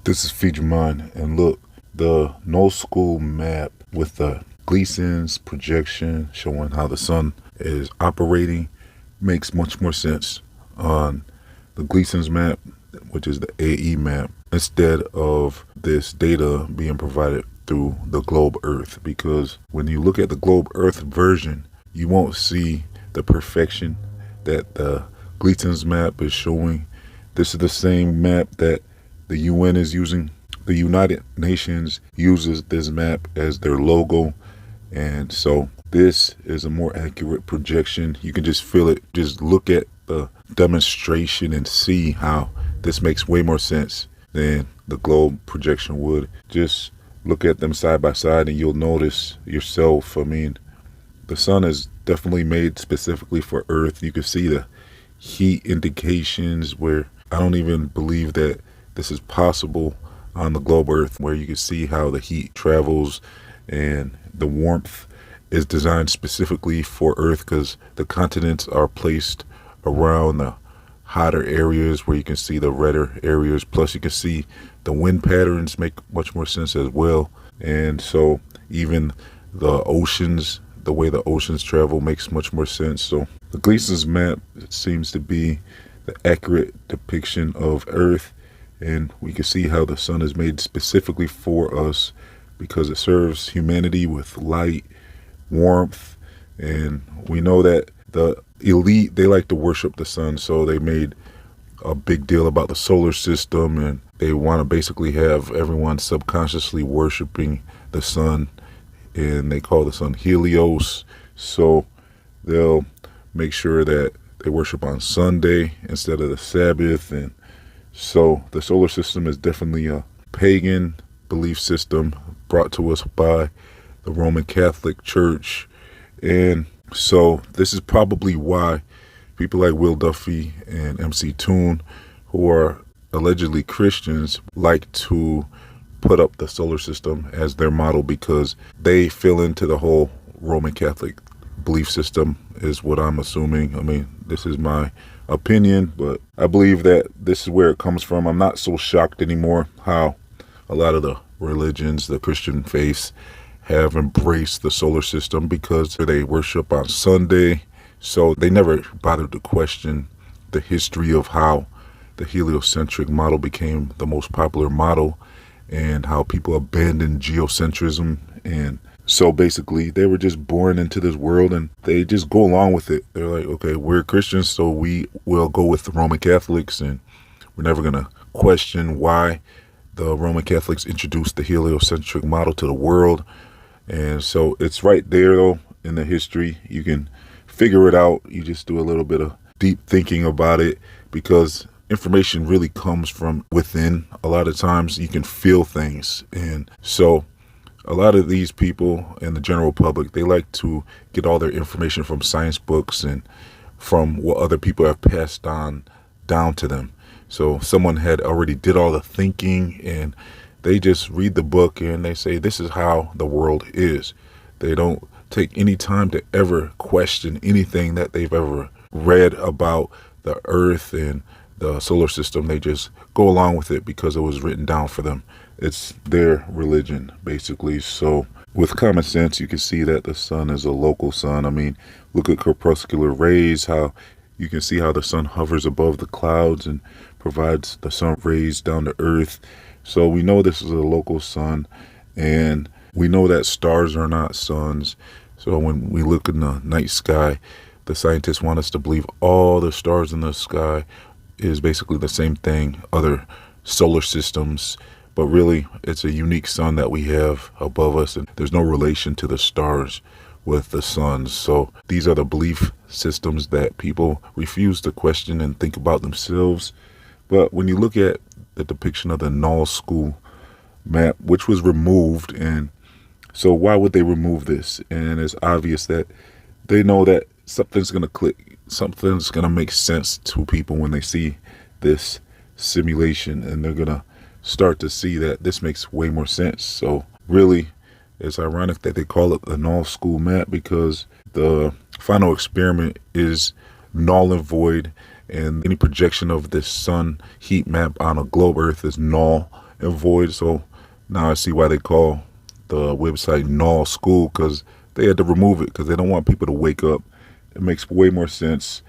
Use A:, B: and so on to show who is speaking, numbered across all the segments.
A: This is Feed Your Mind, and look, the NullSchool map with the Gleason's projection showing how the sun is operating makes much more sense on the Gleason's map, which is the AE map, instead of this data being provided through the globe Earth. Because when you look at the globe Earth version, you won't see the perfection that the Gleason's map is showing. This is the same map that the UN is using. The United Nations uses this map as their logo. And so this is a more accurate projection. You can just feel it. Just look at the demonstration and see how this makes way more sense than the globe projection would. Just look at them side by side and you'll notice yourself. I mean, the sun is definitely made specifically for Earth. You can see the heat indications where I don't even believe that this is possible on the globe Earth, where you can see how the heat travels and the warmth is designed specifically for Earth because the continents are placed around the hotter areas where you can see the redder areas. Plus you can see the wind patterns make much more sense as well. And so even the oceans, the way the oceans travel makes much more sense. So the Gleason's map seems to be the accurate depiction of Earth. And we can see how the sun is made specifically for us because it serves humanity with light, warmth. And we know that the elite, they like to worship the sun. So they made a big deal about the solar system, and they want to basically have everyone subconsciously worshiping the sun. And they call the sun Helios. So they'll make sure that they worship on Sunday instead of the Sabbath. And so the solar system is definitely a pagan belief system brought to us by the Roman Catholic Church. And so this is probably why people like Will Duffy and MC Toon, who are allegedly Christians, like to put up the solar system as their model because they fill into the whole Roman Catholic belief system, is what I'm assuming. I mean, this is my opinion, but I believe that this is where it comes from. I'm not so shocked anymore how a lot of the religions, the Christian faiths, have embraced the solar system because they worship on Sunday. So they never bothered to question the history of how the heliocentric model became the most popular model and how people abandoned geocentrism. And so basically they were just born into this world and they just go along with it. They're like, okay, we're Christians, so we will go with the Roman Catholics, and we're never going to question why the Roman Catholics introduced the heliocentric model to the world. And so it's right there though in the history. You can figure it out. You just do a little bit of deep thinking about it because information really comes from within. A lot of times you can feel things. And so a lot of these people in the general public, they like to get all their information from science books and from what other people have passed on down to them. So someone had already did all the thinking and they just read the book and they say, this is how the world is. They don't take any time to ever question anything that they've ever read about the Earth and the solar system. They just go along with it because it was written down for them. It's their religion, basically. So with common sense, you can see that the sun is a local sun. I mean, look at corpuscular rays, how you can see how the sun hovers above the clouds and provides the sun rays down to Earth. So we know this is a local sun, and we know that stars are not suns. So when we look in the night sky, the scientists want us to believe all the stars in the sky is basically the same thing, other solar systems. But really, it's a unique sun that we have above us, and there's no relation to the stars with the suns. So these are the belief systems that people refuse to question and think about themselves. But when you look at the depiction of the NullSchool map, which was removed, and so why would they remove this? And it's obvious that they know that something's going to click, something's going to make sense to people when they see this simulation, and they're going to start to see that this makes way more sense. So really, it's ironic that they call it the NullSchool map because the final experiment is null and void, and any projection of this sun heat map on a globe Earth is null and void. So now I see why they call the website NullSchool, because they had to remove it because they don't want people to wake up. It makes way more sense.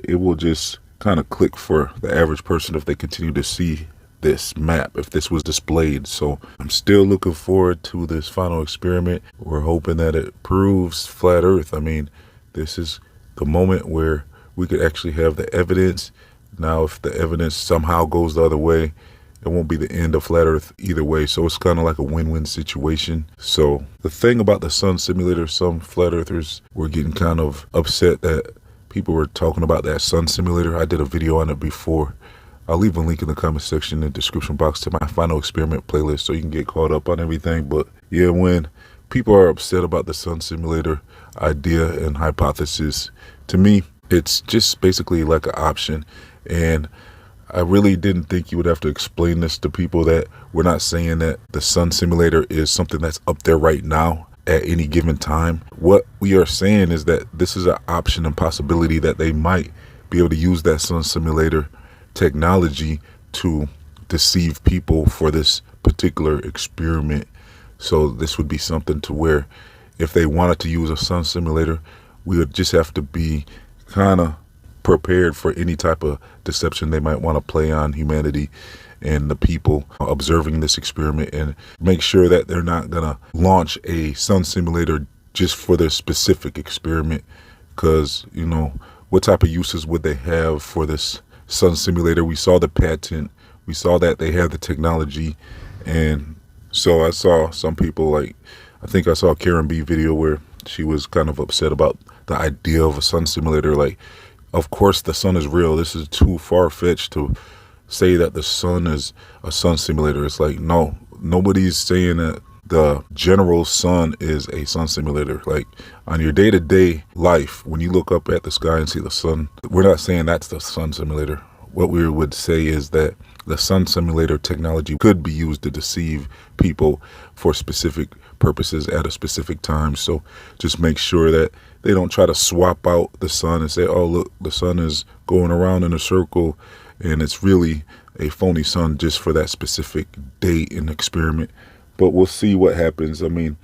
A: It will just kind of click for the average person if they continue to see this map, if this was displayed. So I'm still looking forward to this final experiment. We're hoping that it proves flat earth. I mean, this is the moment where we could actually have the evidence. Now, if the evidence somehow goes the other way, it won't be the end of flat earth either way. So it's kind of like a win-win situation. So the thing about the sun simulator, some flat earthers were getting kind of upset that people were talking about that sun simulator. I did a video on it before. I'll leave a link in the comment section in the description box to my final experiment playlist so you can get caught up on everything. But yeah, when people are upset about the sun simulator idea and hypothesis, to me, it's just basically like an option. And I really didn't think you would have to explain this to people, that we're not saying that the sun simulator is something that's up there right now at any given time. What we are saying is that this is an option and possibility that they might be able to use that sun simulator technology to deceive people for this particular experiment. So this would be something to where if they wanted to use a sun simulator, we would just have to be kind of prepared for any type of deception they might want to play on humanity and the people observing this experiment, and make sure that they're not going to launch a sun simulator just for their specific experiment. Because, you know, what type of uses would they have for this sun simulator? We saw the patent, we saw that they had the technology. And so I saw some people, like, I think I saw a Karen B video where she was kind of upset about the idea of a sun simulator. Like, of course the sun is real. This is too far-fetched to say that the sun is a sun simulator. It's like, no, nobody's saying that the general sun is a sun simulator. Like, on your day-to-day life, when you look up at the sky and see the sun, we're not saying that's the sun simulator. What we would say is that the sun simulator technology could be used to deceive people for specific purposes at a specific time. So just make sure that they don't try to swap out the sun and say, oh, look, the sun is going around in a circle, and it's really a phony sun just for that specific date and experiment. But we'll see what happens. I mean,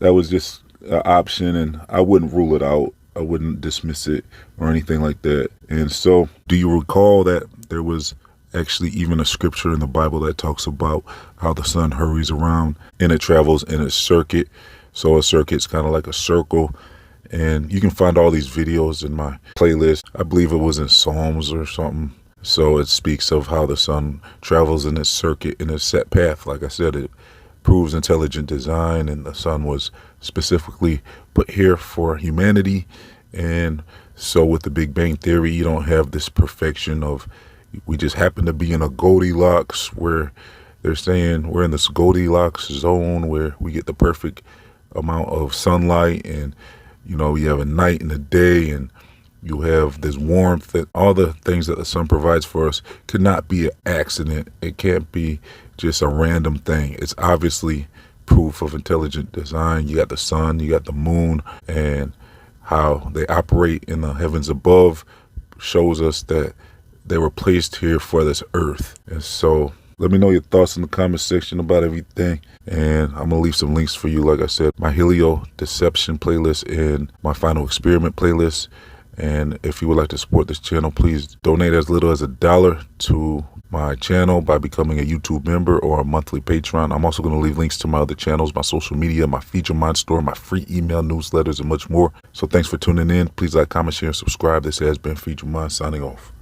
A: that was just an option, and I wouldn't rule it out. I wouldn't dismiss it or anything like that. And so, do you recall that there was actually even a scripture in the Bible that talks about how the sun hurries around and it travels in a circuit? So a circuit's kind of like a circle. And you can find all these videos in my playlist. I believe it was in Psalms or something. So it speaks of how the sun travels in its circuit in a set path. Like I said, it proves intelligent design, and the sun was specifically put here for humanity. And so with the Big Bang Theory, you don't have this perfection of, we just happen to be in a Goldilocks, where they're saying we're in this Goldilocks zone where we get the perfect amount of sunlight, and you know, you have a night and a day, and you have this warmth, and all the things that the sun provides for us could not be an accident. It can't be just a random thing. It's obviously proof of intelligent design. You got the sun, you got the moon, and how they operate in the heavens above shows us that they were placed here for this earth. And so let me know your thoughts in the comment section about everything. And I'm going to leave some links for you. Like I said, my Helio Deception playlist and my Final Experiment playlist. And if you would like to support this channel, please donate as little as $1 to my channel by becoming a YouTube member or a monthly Patreon. I'm also going to leave links to my other channels, my social media, my Feature Mind store, my free email newsletters, and much more. So thanks for tuning in. Please like, comment, share, and subscribe. This has been Feature Mind signing off.